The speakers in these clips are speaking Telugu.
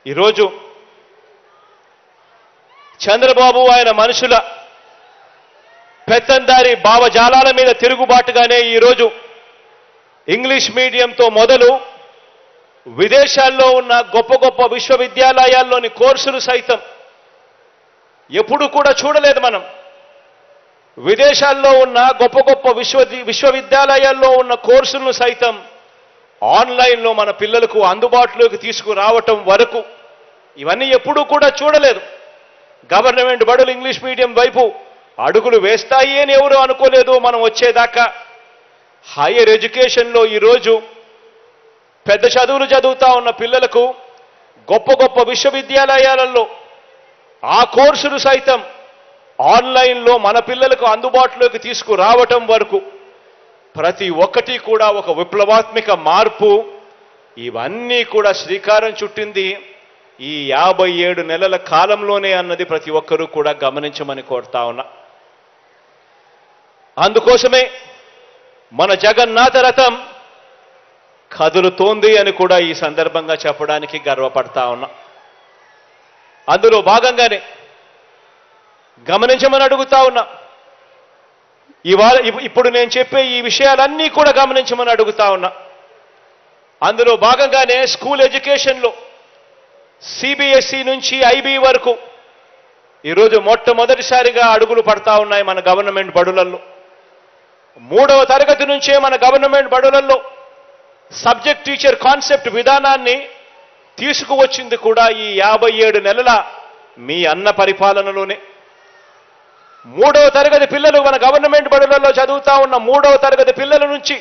ఈరోజు చంద్రబాబు ఆయన మనుషుల పెత్తందారి భావజాలాల మీద తిరుగుబాటుగానే ఈరోజు ఇంగ్లీష్ మీడియంతో మొదలు విదేశాల్లో ఉన్న గొప్ప గొప్ప విశ్వవిద్యాలయాల్లోని కోర్సులు సైతం ఎప్పుడు కూడా చూడలేదు మనం. విదేశాల్లో ఉన్న గొప్ప గొప్ప విశ్వవిద్యాలయాల్లో ఉన్న కోర్సులను సైతం ఆన్లైన్లో మన పిల్లలకు అందుబాటులోకి తీసుకురావటం వరకు ఇవన్నీ ఎప్పుడూ కూడా చూడలేదు. గవర్నమెంట్ బడులు ఇంగ్లీష్ మీడియం వైపు అడుగులు వేస్తాయి అని ఎవరు అనుకోలేదు మనం వచ్చేదాకా. హైయర్ ఎడ్యుకేషన్లో ఈరోజు పెద్ద చదువులు చదువుతా ఉన్న పిల్లలకు గొప్ప గొప్ప విశ్వవిద్యాలయాలలో ఆ కోర్సులు సైతం ఆన్లైన్లో మన పిల్లలకు అందుబాటులోకి తీసుకురావటం వరకు ప్రతి ఒక్కటి కూడా ఒక విప్లవాత్మక మార్పు. ఇవన్నీ కూడా శ్రీకారం చుట్టింది ఈ 57 నెలల కాలంలోనే అన్నది ప్రతి ఒక్కరూ కూడా గమనించమని కోరుతా ఉన్నా. అందుకోసమే మన జగన్నాథ రథం కదులుతోంది అని కూడా ఈ సందర్భంగా చెప్పడానికి గర్వపడతా ఉన్నా. అందులో భాగంగానే గమనించమని అడుగుతా ఉన్నా. ఇప్పుడు నేను చెప్పే ఈ విషయాలన్నీ కూడా గమనించమని అడుగుతా ఉన్నా. అందులో భాగంగానే స్కూల్ ఎడ్యుకేషన్లో సిబిఎస్ఈ నుంచి ఐబీ వరకు ఈరోజు మొట్టమొదటిసారిగా అడుగులు పడతా ఉన్నాయి మన గవర్నమెంట్ బడులలో. 3వ తరగతి నుంచే మన గవర్నమెంట్ బడులలో సబ్జెక్ట్ టీచర్ కాన్సెప్ట్ విధానాన్ని తీసుకువచ్చింది కూడా ఈ 57 నెలల మీ అన్న పరిపాలనలోనే. 3వ తరగతి పిల్లలు మన గవర్నమెంట్ బడులలో చదువుతా ఉన్న 3వ తరగతి పిల్లల నుంచి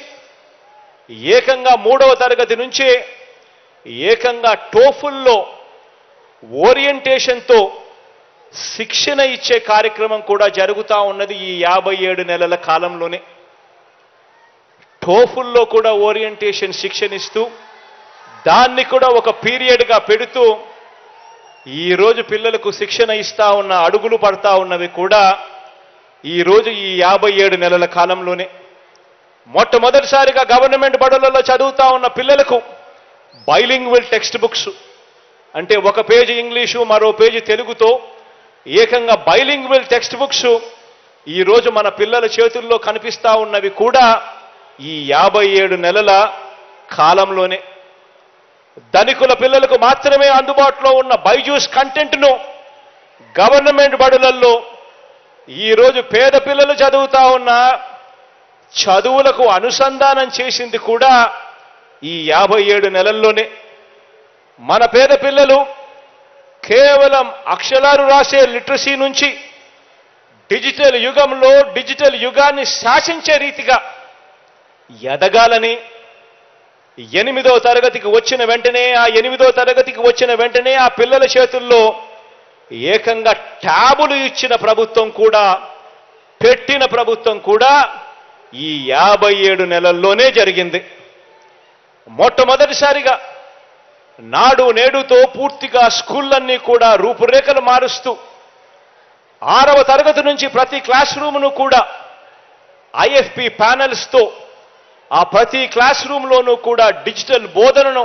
ఏకంగా 3వ తరగతి నుంచే ఏకంగా టోఫుల్లో ఓరియంటేషన్తో శిక్షణ ఇచ్చే కార్యక్రమం కూడా జరుగుతూ ఉన్నది ఈ 57 నెలల కాలంలోనే. టోఫుల్లో కూడా ఓరియంటేషన్ శిక్షణ ఇస్తూ దాన్ని కూడా ఒక పీరియడ్గా పెడుతూ ఈరోజు పిల్లలకు శిక్షణ ఇస్తా ఉన్న అడుగులు పడతా ఉన్నవి కూడా ఈరోజు ఈ 57 నెలల కాలంలోనే. మొట్టమొదటిసారిగా గవర్నమెంట్ బడులలో చదువుతా ఉన్న పిల్లలకు బైలింగ్వల్ టెక్స్ట్ బుక్స్ అంటే ఒక పేజీ ఇంగ్లీషు మరో పేజీ తెలుగుతో ఏకంగా బైలింగ్వల్ టెక్స్ట్ బుక్స్ ఈరోజు మన పిల్లల చేతుల్లో కనిపిస్తా ఉన్నవి కూడా ఈ 57 నెలల కాలంలోనే. ధనికుల పిల్లలకు మాత్రమే అందుబాటులో ఉన్న బైజూస్ కంటెంట్ను గవర్నమెంట్ బడులలో ఈరోజు పేద పిల్లలు చదువుతా ఉన్న చదువులకు అనుసంధానం చేసింది కూడా ఈ 57 నెలల్లోనే. మన పేద పిల్లలు కేవలం అక్షరాలు రాసే లిటరసీ నుంచి డిజిటల్ యుగంలో డిజిటల్ యుగాన్ని శాసించే రీతిగా ఎదగాలని 8వ తరగతికి వచ్చిన వెంటనే ఆ పిల్లల చేతుల్లో ఏకంగా ట్యాబులు ఇచ్చిన ప్రభుత్వం కూడా పెట్టిన ప్రభుత్వం కూడా ఈ 57 నెలల్లోనే జరిగింది. మొట్టమొదటిసారిగా నాడు నేడుతో పూర్తిగా స్కూళ్ళన్నీ కూడా రూపురేఖలు మారుస్తూ 6వ తరగతి నుంచి ప్రతి క్లాస్ రూమ్ను కూడా ఐఎఫ్పి ప్యానెల్స్తో ఆ ప్రతి క్లాస్ రూమ్లోనూ కూడా డిజిటల్ బోధనను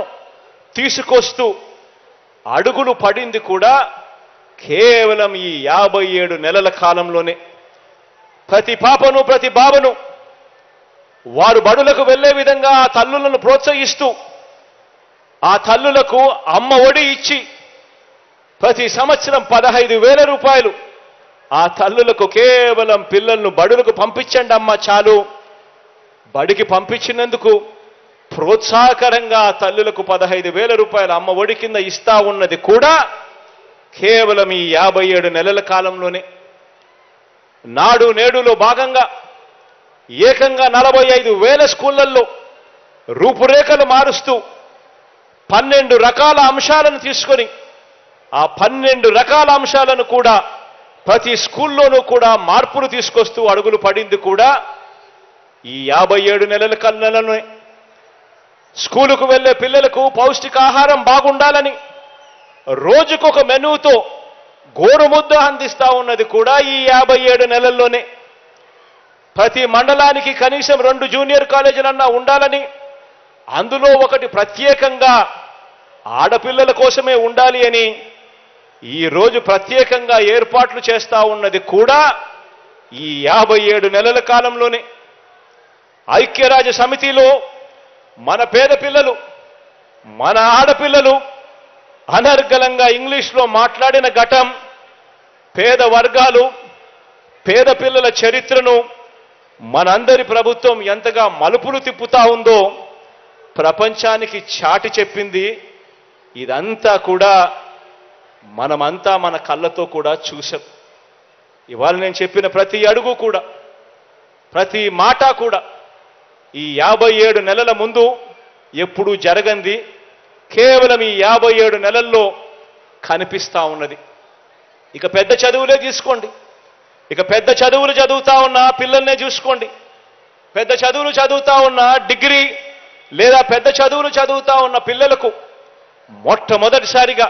తీసుకొస్తూ అడుగులు పడింది కూడా కేవలం ఈ 57 నెలల కాలంలోనే. ప్రతి పాపను ప్రతి బాబను వారు బడులకు వెళ్లే విధంగా ఆ తల్లులను ప్రోత్సహిస్తూ ఆ తల్లులకు అమ్మ ఒడి ఇచ్చి ప్రతి సంవత్సరం 15,000 రూపాయలు ఆ తల్లులకు కేవలం పిల్లలను బడులకు పంపించండి అమ్మ చాలు, బడికి పంపించినందుకు ప్రోత్సాహకరంగా ఆ తల్లులకు 15,000 రూపాయలు అమ్మ ఒడి కింద ఇస్తా ఉన్నది కూడా కేవలం ఈ 57 నెలల కాలంలోనే. నాడు నేడులో భాగంగా ఏకంగా 45,000 స్కూళ్లలో రూపురేఖలు మారుస్తూ 12 రకాల అంశాలను తీసుకొని ఆ 12 రకాల అంశాలను కూడా ప్రతి స్కూల్లోనూ కూడా మార్పులు తీసుకొస్తూ అడుగులు పడింది కూడా ఈ 57 నెలల కళ్ళలోనే. స్కూలుకు వెళ్లే పిల్లలకు పౌష్టికాహారం బాగుండాలని రోజుకొక మెనూతో గోరుముద్ద అందిస్తా ఉన్నది కూడా ఈ 57 నెలల్లోనే. ప్రతి మండలానికి కనీసం 2 జూనియర్ కాలేజీలన్నా ఉండాలని అందులో ఒకటి ప్రత్యేకంగా ఆడపిల్లల కోసమే ఉండాలి అని ఈరోజు ప్రత్యేకంగా ఏర్పాట్లు చేస్తా ఉన్నది కూడా ఈ 57 నెలల కాలంలోనే. ఐక్యరాజ్య సమితిలో మన పేద పిల్లలు, మన ఆడపిల్లలు అనర్గళంగా ఇంగ్లీష్లో మాట్లాడిన ఘటం పేద వర్గాలు, పేద పిల్లల చరిత్రను మనందరి ప్రభుత్వం ఎంతగా మలుపులు తిప్పుతా ఉందో ప్రపంచానికి చాటి చెప్పింది. ఇదంతా కూడా మనమంతా మన కళ్ళతో కూడా చూసాం. ఇవాళ నేను చెప్పిన ప్రతి అడుగు కూడా, ప్రతి మాట కూడా ఈ 57 నెలల ముందు ఎప్పుడూ జరగంది కేవలం ఈ 57 నెలల్లో కనిపిస్తా ఉన్నది. ఇక పెద్ద చదువులే తీసుకోండి, ఇక పెద్ద చదువులు చదువుతా ఉన్న పిల్లల్నే చూసుకోండి. పెద్ద చదువులు చదువుతా ఉన్న డిగ్రీ లేదా పెద్ద చదువులు చదువుతా ఉన్న పిల్లలకు మొట్టమొదటిసారిగా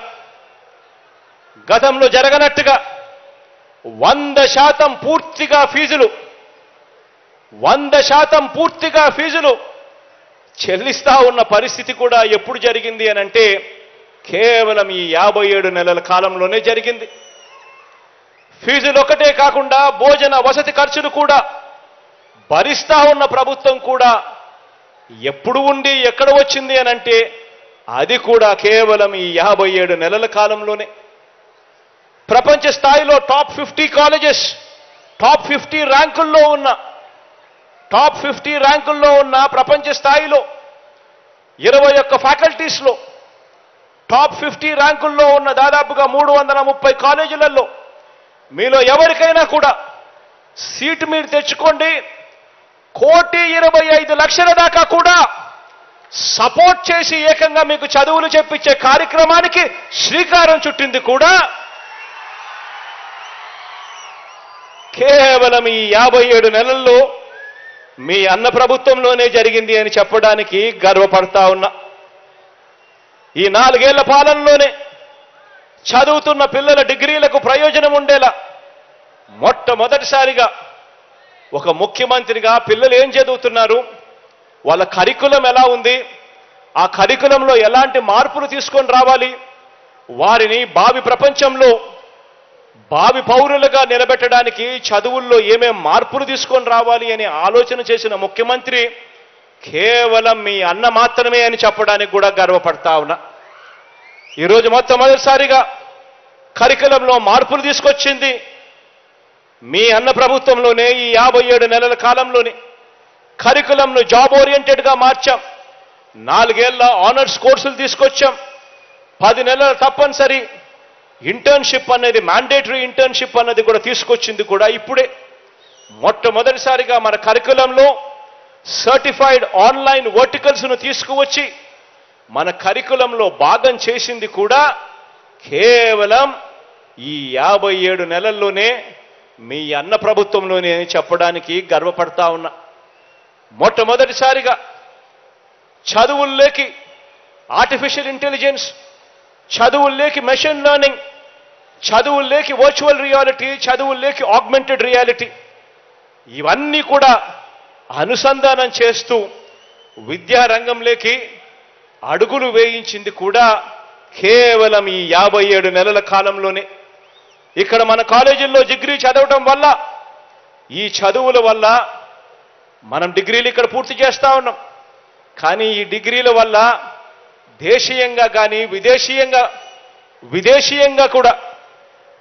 గతంలో జరగనట్టుగా 100% పూర్తిగా ఫీజులు 100% పూర్తిగా ఫీజులు చెల్లిస్తా ఉన్న పరిస్థితి కూడా ఎప్పుడు జరిగింది అనంటే కేవలం ఈ 57 నెలల కాలంలోనే జరిగింది. ఫీజులు ఒకటే కాకుండా భోజన వసతి ఖర్చులు కూడా భరిస్తా ఉన్న ప్రభుత్వం కూడా ఎప్పుడు ఉండి ఎక్కడ వచ్చింది అనంటే అది కూడా కేవలం ఈ 57 నెలల కాలంలోనే. ప్రపంచ స్థాయిలో టాప్ 50 కాలేజెస్, టాప్ 50 ర్యాంకుల్లో ఉన్న ప్రపంచ స్థాయిలో 21 ఫ్యాకల్టీస్లో టాప్ 50 ర్యాంకుల్లో ఉన్న దాదాపుగా 330 కాలేజీలలో మీలో ఎవరికైనా కూడా సీటు మీరు తెచ్చుకోండి, 1,25,00,000 దాకా కూడా సపోర్ట్ చేసి ఏకంగా మీకు చదువులు చెప్పించే కార్యక్రమానికి శ్రీకారం చుట్టింది కూడా కేవలం ఈ 57 నెలల్లో మీ అన్న ప్రభుత్వంలోనే జరిగింది అని చెప్పడానికి గర్వపడతా ఉన్నా. ఈ 4 ఏళ్ల పాలనలోనే చదువుతున్న పిల్లల డిగ్రీలకు ప్రయోజనం ఉండేలా మొట్టమొదటిసారిగా ఒక ముఖ్యమంత్రిగా పిల్లలు ఏం చదువుతున్నారు, వాళ్ళ కరికులం ఎలా ఉంది, ఆ కరికులంలో ఎలాంటి మార్పులు తీసుకొని రావాలి, వారిని భావి ప్రపంచంలో భావి పౌరులుగా నిలబెట్టడానికి చదువుల్లో ఏమేం మార్పులు తీసుకొని రావాలి అని ఆలోచన చేసిన ముఖ్యమంత్రి కేవలం మీ అన్న మాత్రమే అని చెప్పడానికి కూడా గర్వపడతా ఉన్నా. ఈరోజు మొట్టమొదటిసారిగా కరికులంలో మార్పులు తీసుకొచ్చింది మీ అన్న ప్రభుత్వంలోనే. ఈ 57 నెలల కాలంలోనే కరికులంను జాబ్ ఓరియంటెడ్గా మార్చాం. 4 ఏళ్ల ఆనర్స్ కోర్సులు తీసుకొచ్చాం. 10 నెలల తప్పనిసరి ఇంటర్న్షిప్ అనేది, మ్యాండేటరీ ఇంటర్న్షిప్ అన్నది కూడా తీసుకొచ్చింది కూడా ఇప్పుడే. మొట్టమొదటిసారిగా మన కరికులంలో సర్టిఫైడ్ ఆన్లైన్ వర్టికల్స్ను తీసుకువచ్చి మన కరికులంలో భాగం చేసింది కూడా కేవలం ఈ 57 నెలల్లోనే మీ అన్న ప్రభుత్వంలోనే చెప్పడానికి గర్వపడతా ఉన్నా. మొట్టమొదటిసారిగా చదువుల్లోకి ఆర్టిఫిషియల్ ఇంటెలిజెన్స్, చదువుల్లోకి మెషిన్ లెర్నింగ్, చదువుల్లోకి వర్చువల్ రియాలిటీ, చదువుల్లోకి ఆగ్మెంటెడ్ రియాలిటీ ఇవన్నీ కూడా అనుసంధానం చేస్తూ విద్యారంగంలోకి అడుగులు వేయించింది కూడా కేవలం ఈ 57 నెలల కాలంలోనే. ఇక్కడ మన కాలేజీల్లో డిగ్రీ చదవటం వల్ల, ఈ చదువుల వల్ల మనం డిగ్రీలు ఇక్కడ పూర్తి చేస్తా ఉన్నాం. కానీ ఈ డిగ్రీల వల్ల దేశీయంగా కానీ విదేశీయంగా కూడా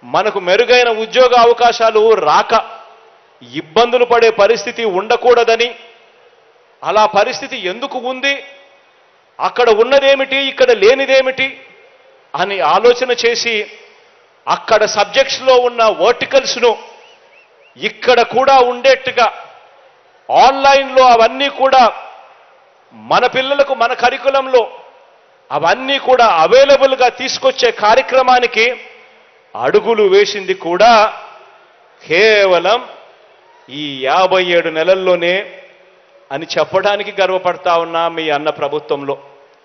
మనకు మెరుగైన ఉద్యోగ అవకాశాలు రాక ఇబ్బందులు పడే పరిస్థితి ఉండకూడదని, అలా పరిస్థితి ఎందుకు ఉంది, అక్కడ ఉన్నదేమిటి ఇక్కడ లేనిదేమిటి అని ఆలోచన చేసి అక్కడ సబ్జెక్ట్స్లో ఉన్న వర్టికల్స్ను ఇక్కడ కూడా ఉండేట్టుగా ఆన్లైన్లో అవన్నీ కూడా మన పిల్లలకు మన కరికులంలో అవన్నీ కూడా అవైలబుల్గా తీసుకొచ్చే కార్యక్రమానికి అడుగులు వేసింది కూడా కేవలం ఈ 57 నెలల్లోనే అని చెప్పడానికి గర్వపడతా ఉన్నా మీ అన్న ప్రభుత్వంలో.